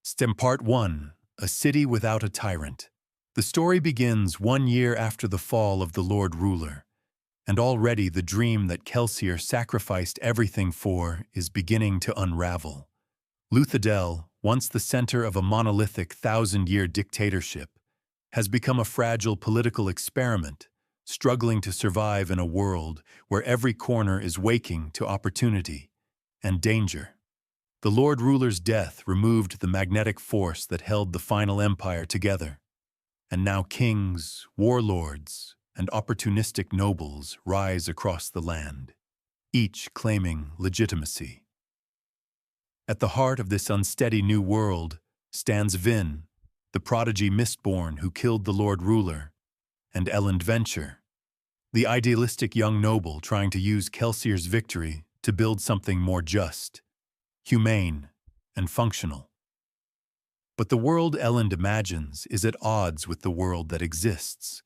STEM Part 1, A City Without a Tyrant. The story begins 1 year after the fall of the Lord Ruler, and already the dream that Kelsier sacrificed everything for is beginning to unravel. Luthadel, once the center of a monolithic 1,000-year dictatorship, has become a fragile political experiment, struggling to survive in a world where every corner is waking to opportunity and danger. The Lord Ruler's death removed the magnetic force that held the final empire together, and now kings, warlords, and opportunistic nobles rise across the land, each claiming legitimacy. At the heart of this unsteady new world stands Vin, the prodigy Mistborn who killed the Lord Ruler, and Elend, the idealistic young noble trying to use Kelsier's victory to build something more just, humane, and functional. But the world Elend imagines is at odds with the world that exists.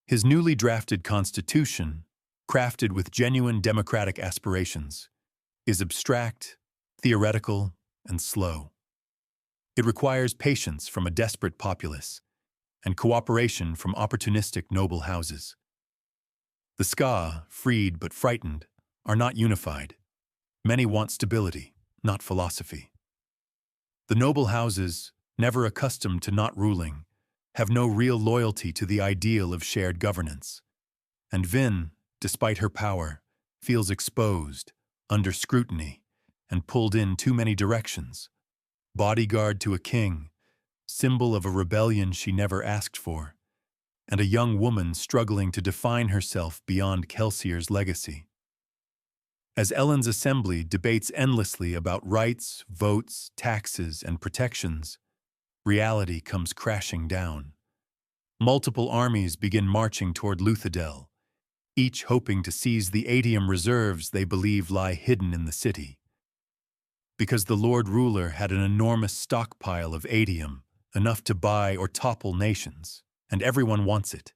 His newly drafted constitution, crafted with genuine democratic aspirations, is abstract, theoretical, and slow. It requires patience from a desperate populace and cooperation from opportunistic noble houses. The Ska, freed but frightened, are not unified. Many want stability, not philosophy. The noble houses, never accustomed to not ruling, have no real loyalty to the ideal of shared governance. And Vin, despite her power, feels exposed, under scrutiny, and pulled in too many directions. Bodyguard to a king, symbol of a rebellion she never asked for, and a young woman struggling to define herself beyond Kelsier's legacy. As Elend's assembly debates endlessly about rights, votes, taxes, and protections, reality comes crashing down. Multiple armies begin marching toward Luthadel, each hoping to seize the adium reserves they believe lie hidden in the city. Because the Lord Ruler had an enormous stockpile of adium, enough to buy or topple nations, and everyone wants it.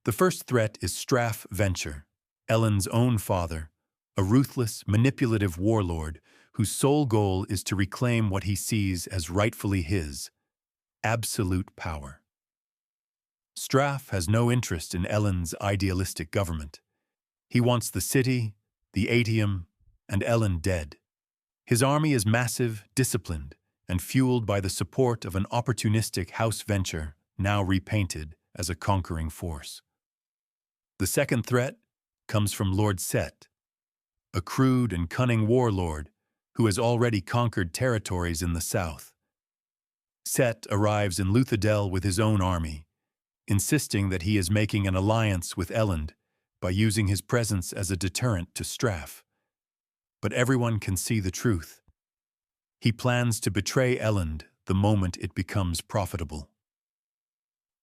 The first threat is Straff Venture, Elend's own father, a ruthless, manipulative warlord whose sole goal is to reclaim what he sees as rightfully his, absolute power. Straff has no interest in Elend's idealistic government. He wants the city, the adium, and Elend dead. His army is massive, disciplined, and fueled by the support of an opportunistic House Venture, now repainted as a conquering force. The second threat comes from Lord Set, a crude and cunning warlord who has already conquered territories in the south. Set arrives in Luthadel with his own army, insisting that he is making an alliance with Elend by using his presence as a deterrent to Straff. But everyone can see the truth. He plans to betray Elend the moment it becomes profitable.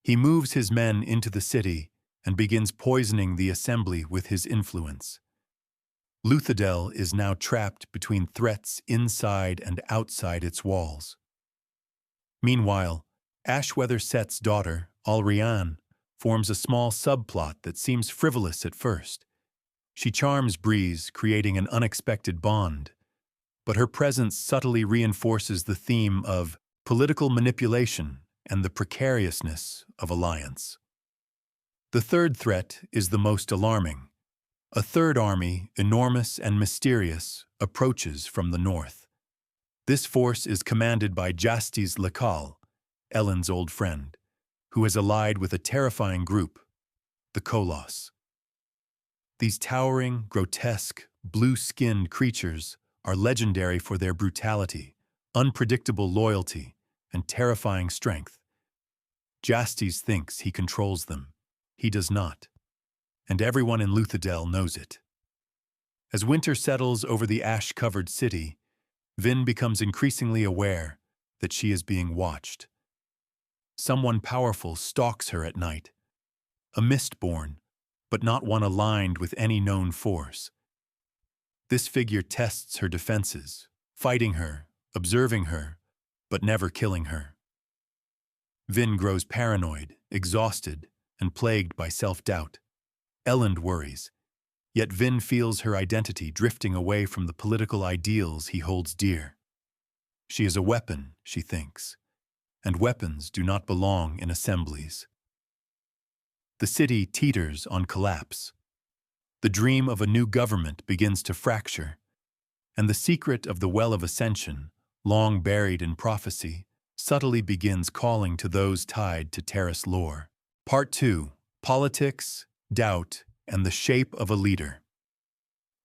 He moves his men into the city and begins poisoning the assembly with his influence. Luthadel is now trapped between threats inside and outside its walls. Meanwhile, Ashweather Set's daughter, Alrianne, forms a small subplot that seems frivolous at first. She charms Breeze, creating an unexpected bond, but her presence subtly reinforces the theme of political manipulation and the precariousness of alliance. The third threat is the most alarming. A third army, enormous and mysterious, approaches from the north. This force is commanded by Jastes Lekal, Elend's old friend, who has allied with a terrifying group, the Koloss. These towering, grotesque, blue-skinned creatures are legendary for their brutality, unpredictable loyalty, and terrifying strength. Jastes thinks he controls them. He does not. And everyone in Luthadel knows it. As winter settles over the ash-covered city, Vin becomes increasingly aware that she is being watched. Someone powerful stalks her at night. A Mistborn, but not one aligned with any known force. This figure tests her defenses, fighting her, observing her, but never killing her. Vin grows paranoid, exhausted, and plagued by self-doubt. Elend worries, yet Vin feels her identity drifting away from the political ideals he holds dear. She is a weapon, she thinks, and weapons do not belong in assemblies. The city teeters on collapse. The dream of a new government begins to fracture, and the secret of the Well of Ascension, long buried in prophecy, subtly begins calling to those tied to Terrace lore. Part 2. Politics, Doubt, and the Shape of a Leader.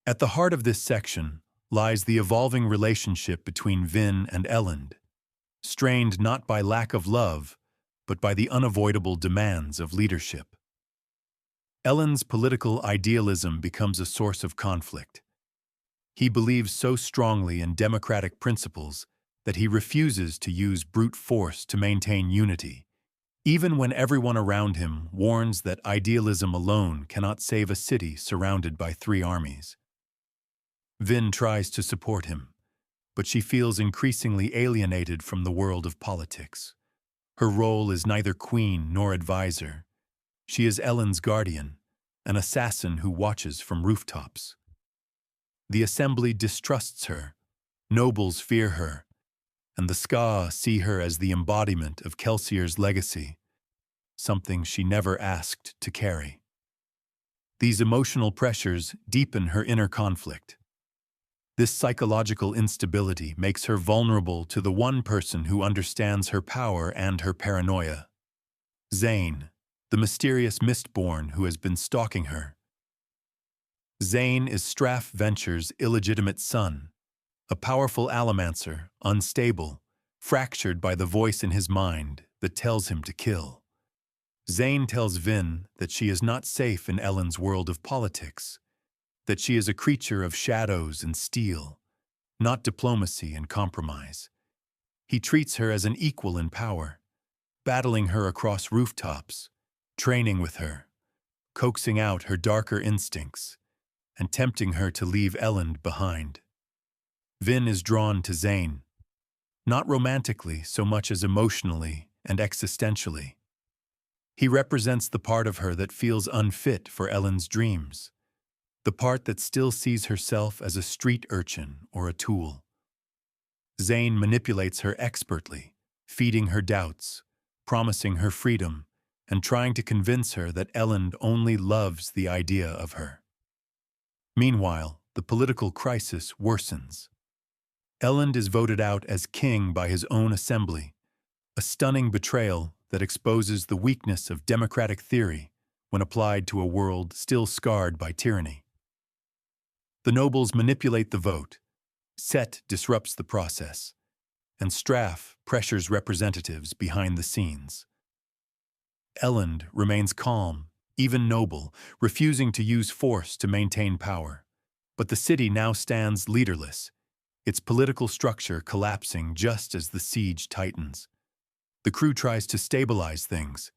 At the heart of this section lies the evolving relationship between Vin and Elend, strained not by lack of love, but by the unavoidable demands of leadership. Elend's political idealism becomes a source of conflict. He believes so strongly in democratic principles that he refuses to use brute force to maintain unity, even when everyone around him warns that idealism alone cannot save a city surrounded by 3 armies. Vin tries to support him, but she feels increasingly alienated from the world of politics. Her role is neither queen nor advisor. She is Elend's guardian, an assassin who watches from rooftops. The assembly distrusts her, nobles fear her, and the Ska see her as the embodiment of Kelsier's legacy, something she never asked to carry. These emotional pressures deepen her inner conflict. This psychological instability makes her vulnerable to the one person who understands her power and her paranoia: Zane, the mysterious Mistborn who has been stalking her. Zane is Straff Venture's illegitimate son, a powerful allomancer, unstable, fractured by the voice in his mind that tells him to kill. Zane tells Vin that she is not safe in Elend's world of politics, that she is a creature of shadows and steel, not diplomacy and compromise. He treats her as an equal in power, battling her across rooftops, training with her, coaxing out her darker instincts, and tempting her to leave Elend behind. Vin is drawn to Zane, not romantically so much as emotionally and existentially. He represents the part of her that feels unfit for Elend's dreams, the part that still sees herself as a street urchin or a tool. Zane manipulates her expertly, feeding her doubts, promising her freedom, and trying to convince her that Elend only loves the idea of her. Meanwhile, the political crisis worsens. Elend is voted out as king by his own assembly, a stunning betrayal that exposes the weakness of democratic theory when applied to a world still scarred by tyranny. The nobles manipulate the vote, Set disrupts the process, and Straff pressures representatives behind the scenes. Elend remains calm, even noble, refusing to use force to maintain power. But the city now stands leaderless, its political structure collapsing just as the siege tightens. The crew tries to stabilize things.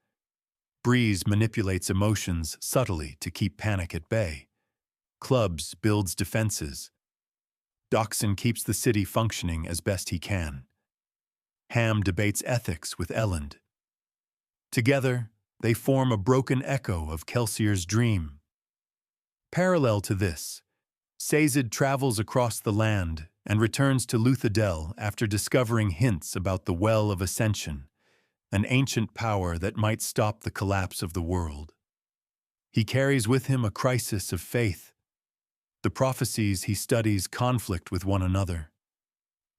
Breeze manipulates emotions subtly to keep panic at bay. Clubs builds defenses. Doxson keeps the city functioning as best he can. Ham debates ethics with Elend. Together, they form a broken echo of Kelsier's dream. Parallel to this, Sazed travels across the land and returns to Luthadel after discovering hints about the Well of Ascension, an ancient power that might stop the collapse of the world. He carries with him a crisis of faith. The prophecies he studies conflict with one another.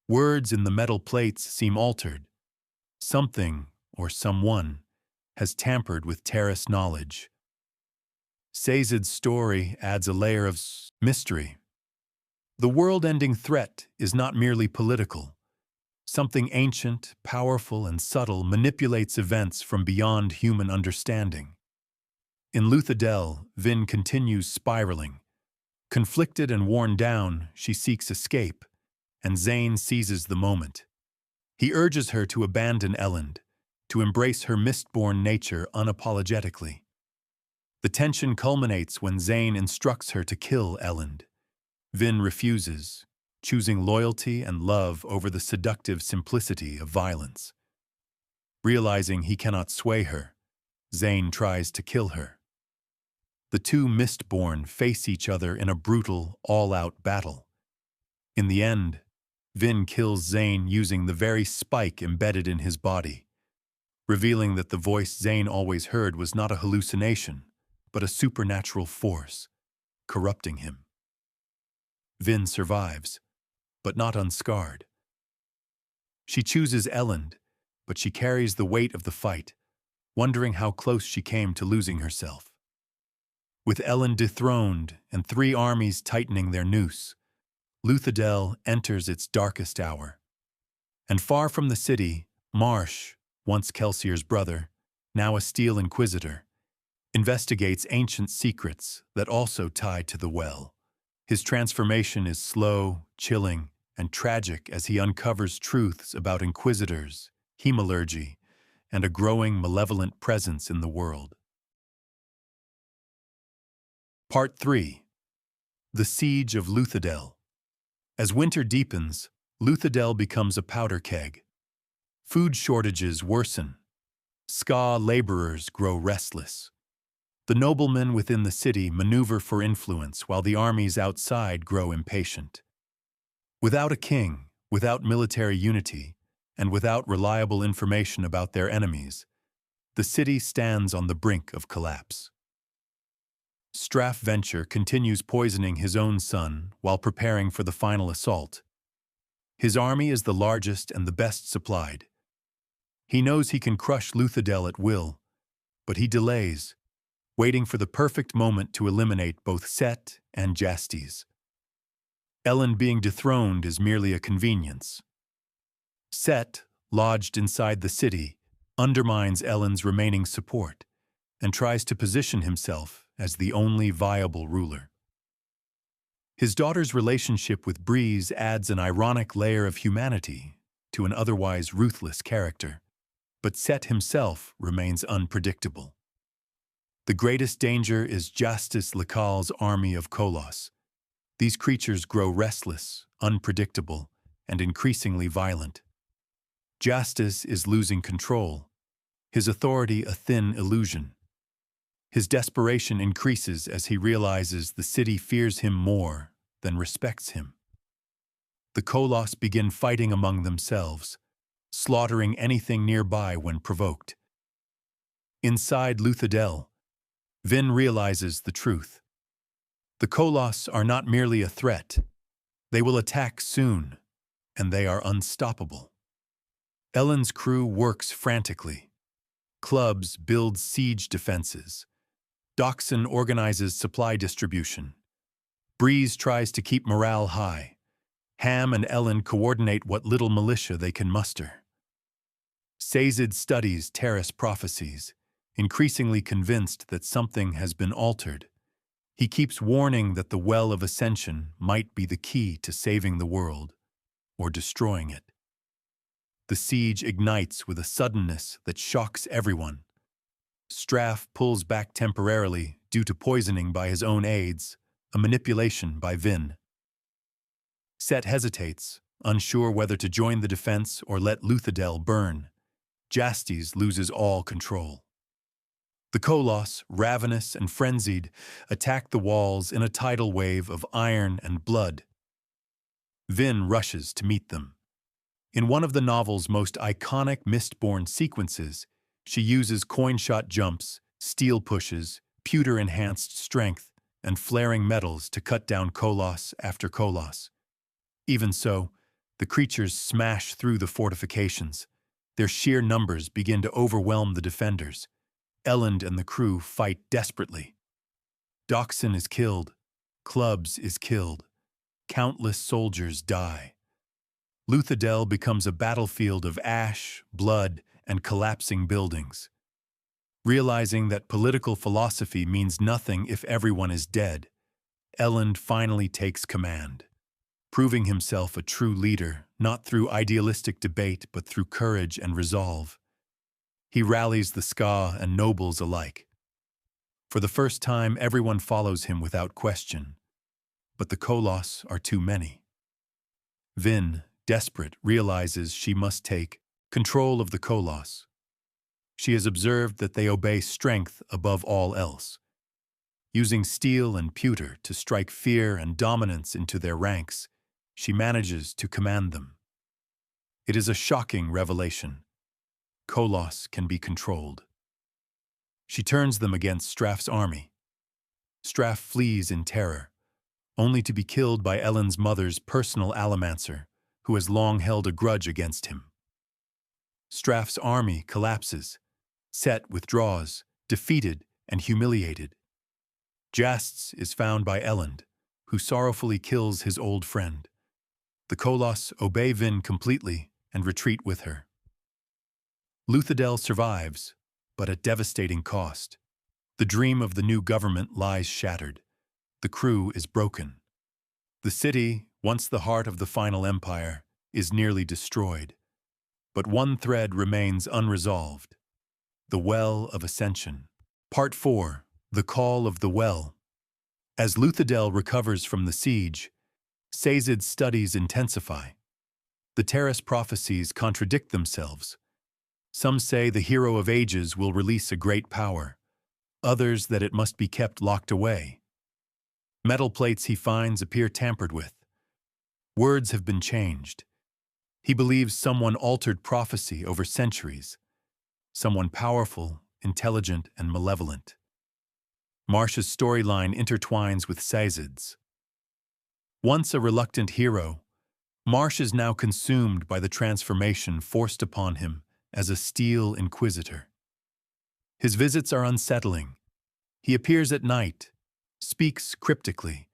Words in the metal plates seem altered. Something, or someone, has tampered with Terrace knowledge. Sazed's story adds a layer of mystery. The world-ending threat is not merely political. Something ancient, powerful, and subtle manipulates events from beyond human understanding. In Luthadel, Vin continues spiraling. Conflicted and worn down, she seeks escape, and Zane seizes the moment. He urges her to abandon Elend, to embrace her Mistborn nature unapologetically. The tension culminates when Zane instructs her to kill Elend. Vin refuses, choosing loyalty and love over the seductive simplicity of violence. Realizing he cannot sway her, Zane tries to kill her. The two Mistborn face each other in a brutal, all-out battle. In the end, Vin kills Zane using the very spike embedded in his body, revealing that the voice Zane always heard was not a hallucination, but a supernatural force, corrupting him. Vin survives, but not unscarred. She chooses Elend, but she carries the weight of the fight, wondering how close she came to losing herself. With Elend dethroned and 3 armies tightening their noose, Luthadel enters its darkest hour. And far from the city, Marsh, once Kelsier's brother, now a Steel Inquisitor, investigates ancient secrets that also tie to the Well. His transformation is slow, chilling, and tragic as he uncovers truths about Inquisitors, hemalurgy, and a growing malevolent presence in the world. Part 3. The Siege of Luthadel. As winter deepens, Luthadel becomes a powder keg. Food shortages worsen. Ska laborers grow restless. The noblemen within the city maneuver for influence while the armies outside grow impatient. Without a king, without military unity, and without reliable information about their enemies, the city stands on the brink of collapse. Straff Venture continues poisoning his own son while preparing for the final assault. His army is the largest and the best supplied. He knows he can crush Luthadel at will, but he delays, waiting for the perfect moment to eliminate both Set and Jastes. Elend being dethroned is merely a convenience. Set, lodged inside the city, undermines Elend's remaining support and tries to position himself as the only viable ruler. His daughter's relationship with Breeze adds an ironic layer of humanity to an otherwise ruthless character, but Set himself remains unpredictable. The greatest danger is Justice Lecal's army of Kolos. These creatures grow restless, unpredictable, and increasingly violent. Justice is losing control, his authority a thin illusion. His desperation increases as he realizes the city fears him more than respects him. The Kolos begin fighting among themselves, slaughtering anything nearby when provoked. Inside Luthadel, Vin realizes the truth. The Kolos are not merely a threat. They will attack soon, and they are unstoppable. Elend's crew works frantically. Clubs build siege defenses. Doxson organizes supply distribution. Breeze tries to keep morale high. Ham and Elend coordinate what little militia they can muster. Sazed studies Terrace prophecies, increasingly convinced that something has been altered. He keeps warning that the Well of Ascension might be the key to saving the world, or destroying it. The siege ignites with a suddenness that shocks everyone. Straff pulls back temporarily due to poisoning by his own aides, a manipulation by Vin. Set hesitates, unsure whether to join the defense or let Luthadel burn. Jastes loses all control. The Kolos, ravenous and frenzied, attack the walls in a tidal wave of iron and blood. Vin rushes to meet them. In one of the novel's most iconic Mistborn sequences, she uses coin-shot jumps, steel pushes, pewter-enhanced strength, and flaring metals to cut down Kolos after Kolos. Even so, the creatures smash through the fortifications. Their sheer numbers begin to overwhelm the defenders. Elend and the crew fight desperately. Doxson is killed. Clubs is killed. Countless soldiers die. Luthadel becomes a battlefield of ash, blood, and collapsing buildings. Realizing that political philosophy means nothing if everyone is dead, Elend finally takes command, proving himself a true leader, not through idealistic debate but through courage and resolve. He rallies the Ska and nobles alike. For the first time, everyone follows him without question, but the Kolos are too many. Vin, desperate, realizes she must take control of the Kolos. She has observed that they obey strength above all else. Using steel and pewter to strike fear and dominance into their ranks, she manages to command them. It is a shocking revelation. Kolos can be controlled. She turns them against Straff's army. Straff flees in terror, only to be killed by Elend's mother's personal allomancer, who has long held a grudge against him. Straff's army collapses. Set withdraws, defeated and humiliated. Jasts is found by Elend, who sorrowfully kills his old friend. The Kolos obey Vin completely and retreat with her. Luthadel survives, but at devastating cost. The dream of the new government lies shattered. The crew is broken. The city, once the heart of the final empire, is nearly destroyed. But one thread remains unresolved. The Well of Ascension. Part 4. The Call of the Well. As Luthadel recovers from the siege, Sazed's studies intensify. The Terrace prophecies contradict themselves. Some say the hero of ages will release a great power, others that it must be kept locked away. Metal plates he finds appear tampered with. Words have been changed. He believes someone altered prophecy over centuries, someone powerful, intelligent, and malevolent. Marsh's storyline intertwines with Sazed's. Once a reluctant hero, Marsh is now consumed by the transformation forced upon him as a steel inquisitor. His visits are unsettling. He appears at night, speaks cryptically,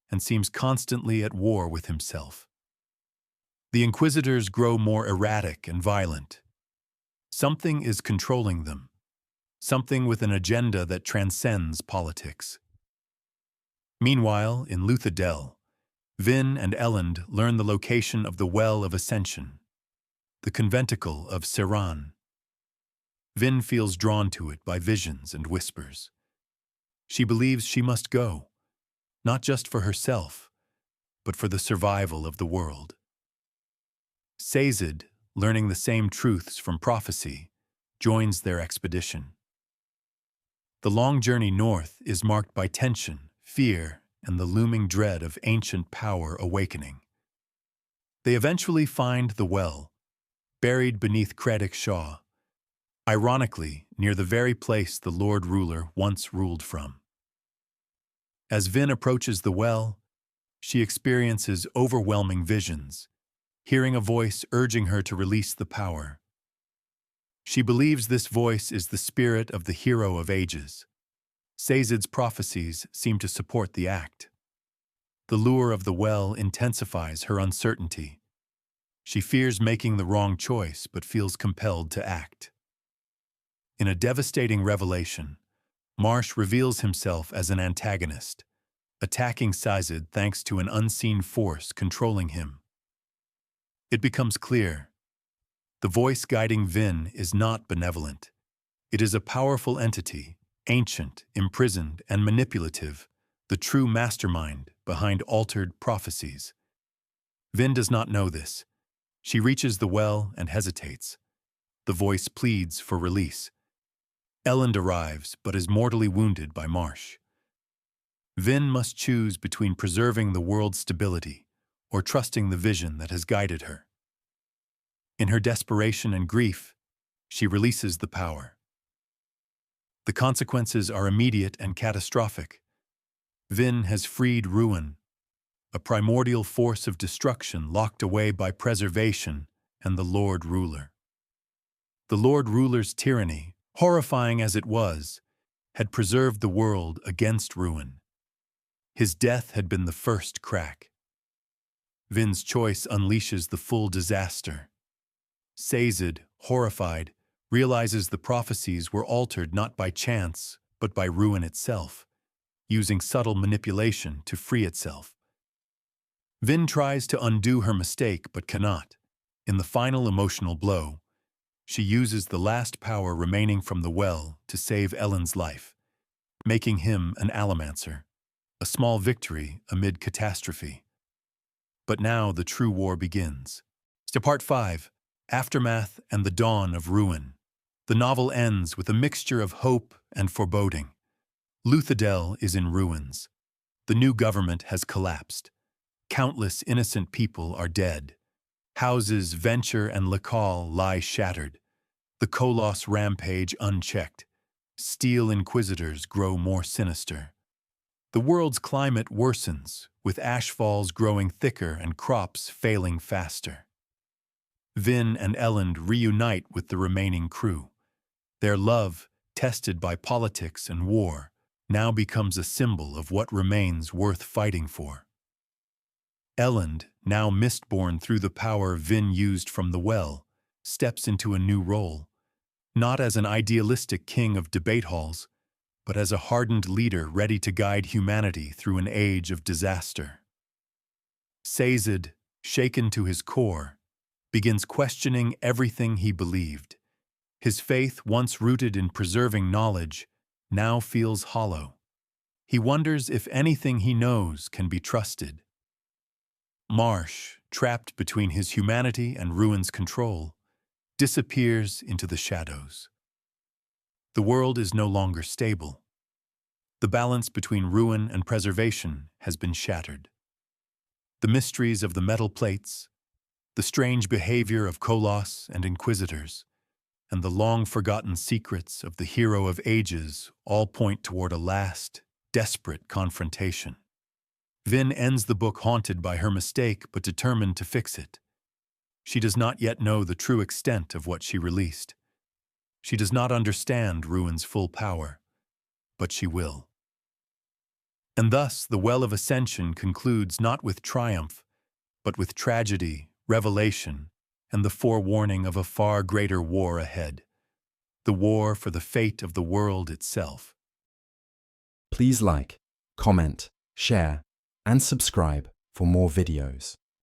and seems constantly at war with himself. The inquisitors grow more erratic and violent. Something is controlling them, something with an agenda that transcends politics. Meanwhile, in Luthadel, Vin and Elend learn the location of the Well of Ascension, the conventicle of Seran. Vin feels drawn to it by visions and whispers. She believes she must go, not just for herself, but for the survival of the world. Sazed, learning the same truths from prophecy, joins their expedition. The long journey north is marked by tension, fear, and the looming dread of ancient power awakening. They eventually find the well, buried beneath Craddock Shaw, ironically near the very place the Lord Ruler once ruled from. As Vin approaches the well, she experiences overwhelming visions, hearing a voice urging her to release the power. She believes this voice is the spirit of the hero of ages. Sazed's prophecies seem to support the act. The lure of the well intensifies her uncertainty. She fears making the wrong choice but feels compelled to act. In a devastating revelation, Marsh reveals himself as an antagonist, attacking Sazed thanks to an unseen force controlling him. It becomes clear. The voice guiding Vin is not benevolent. It is a powerful entity, ancient, imprisoned, and manipulative, the true mastermind behind altered prophecies. Vin does not know this. She reaches the well and hesitates. The voice pleads for release. Elend arrives, but is mortally wounded by Marsh. Vin must choose between preserving the world's stability or trusting the vision that has guided her. In her desperation and grief, she releases the power. The consequences are immediate and catastrophic. Vin has freed Ruin, a primordial force of destruction locked away by preservation and the Lord Ruler. The Lord Ruler's tyranny, horrifying as it was, had preserved the world against Ruin. His death had been the first crack. Vin's choice unleashes the full disaster. Sazed, horrified, realizes the prophecies were altered not by chance, but by Ruin itself, using subtle manipulation to free itself. Vin tries to undo her mistake but cannot. In the final emotional blow, she uses the last power remaining from the well to save Elend's life, making him an allomancer, a small victory amid catastrophe. But now the true war begins. Part 5, Aftermath and the Dawn of Ruin. The novel ends with a mixture of hope and foreboding. Luthadel is in ruins. The new government has collapsed. Countless innocent people are dead. Houses Venture and Lacal lie shattered. The Koloss rampage unchecked. Steel inquisitors grow more sinister. The world's climate worsens, with ashfalls growing thicker and crops failing faster. Vin and Elend reunite with the remaining crew. Their love, tested by politics and war, now becomes a symbol of what remains worth fighting for. Elend, now Mistborn through the power Vin used from the Well, steps into a new role, not as an idealistic king of debate halls, but as a hardened leader ready to guide humanity through an age of disaster. Sazed, shaken to his core, begins questioning everything he believed. His faith, once rooted in preserving knowledge, now feels hollow. He wonders if anything he knows can be trusted. Marsh, trapped between his humanity and Ruin's control, disappears into the shadows. The world is no longer stable. The balance between ruin and preservation has been shattered. The mysteries of the metal plates, the strange behavior of Koloss and Inquisitors, and the long-forgotten secrets of the hero of ages all point toward a last, desperate confrontation. Vin ends the book haunted by her mistake but determined to fix it. She does not yet know the true extent of what she released. She does not understand Ruin's full power, but she will. And thus the Well of Ascension concludes not with triumph, but with tragedy, revelation, and the forewarning of a far greater war ahead, the war for the fate of the world itself. Please like, comment, share, and subscribe for more videos.